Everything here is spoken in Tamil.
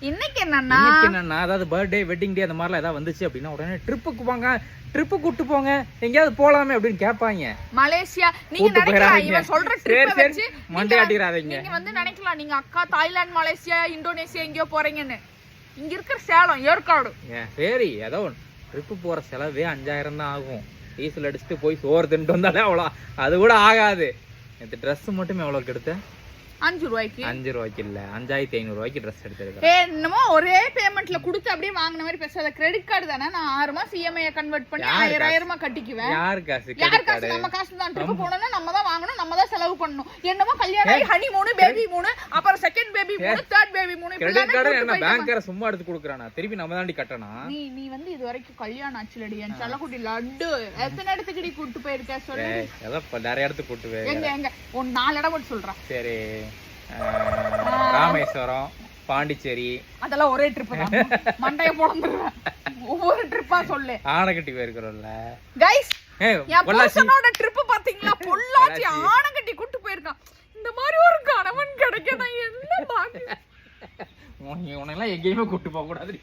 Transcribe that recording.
இன்னைக்கு என்னன்னா அதாவது பர்த்டே வெட்டிங் டே அந்த மாதிரிலாம் ஏதாவது வந்துச்சு அப்படின்னா உடனே ட்ரிப்புக்கு போங்க, ட்ரிப்பு கூட்டு போங்க, எங்கேயாவது போலாமே அப்படின்னு கேட்பாங்க. மலேசியா நீங்க நினைக்கலாம் இவன் சொல்ற ட்ரிப் வச்சு மண்டை ஆட்டிராதீங்க. நீங்க வந்து நினைக்கலாம் நீங்க அக்கா தாய்லாந்து மலேசியா இந்தோனேசியா எங்கயோ போறீங்கன்னு. இங்க இருக்கிற சேலம் ஏற்காடு சரி ஏதோ ட்ரிப்பு போற செலவே 5000 தான் ஆகும். டீசல் அடிச்சுட்டு போய் சோறு தின்ட்டு வந்தாலே அவ்வளோ, அது கூட ஆகாது. இந்த ட்ரெஸ் மட்டுமே எவ்வளோக்கு எடுத்த? 5 ரூபாய்க்கு. 5 ரூபாய்க்கு இல்ல 5500 ரூபாய்க்கு ட்ரெஸ் எடுத்திருக்கேன். என்னமோ ஒரே பேமெண்ட்ல கொடுத்து அப்படியே வாங்கின மாதிரி பேசாத. கிரெடிட் கார்டு தானே, நான் 6 மாசம் இஎம்ஐ கன்வெர்ட் பண்ணி 1000 கட்டிக்குவேன். யார் காசு? யார் காசு? நம்ம காசு தான். ட்ரிப் போனோம்னா நம்ம தான் வாங்கணும், நம்ம தான் செலவு பண்ணணும். என்னமோ கல்யாணம் ஆகி ஹனி மூணு, பேபி மூணு, அப்புறம் செகண்ட் பேபி மூணு, தேர்ட் பேபி மூணு. கிரெடிட் கார்டு என்ன பேங்க்கார சும்மா எடுத்து கொடுக்குறானா? திருப்பி நம்ம தாண்டி கட்டணும். நீ வந்து இது வரைக்கும் கல்யாணம் ஆச்சுலடி என் செல்லக்குட்டி லட்டு எத்தனை இடத்துக்கு நீ கூட்டு போயிருக்க சொல்லு? ஏதோ நிறைய இடத்துக்கு கூட்டு போய். எங்க ஒரு 4 இடம் மட்டும் சொல்றேன். சரி, ராமேஸ்வரம், பாண்டிச்சேரி, அதெல்லாம் ஒரே ட்ரிப் தான். மண்டைய போடுறேன். ஒவ்வொரு ட்ரிப்பா சொல்லு. ஆனகட்டி போயிருக்கிறோம்ல கைஸ். என் பர்சனோட ட்ரிப் பாத்தீங்களா? பொள்ளாச்சி ஆனகட்டி கூட்டி போயிருக்கான். இந்த மாதிரி ஒரு கணவன் கிடைக்க நான் என்ன பாக்கு. உனக்கு எல்லாம் எங்கேயுமே கூட்டு போக கூடாது.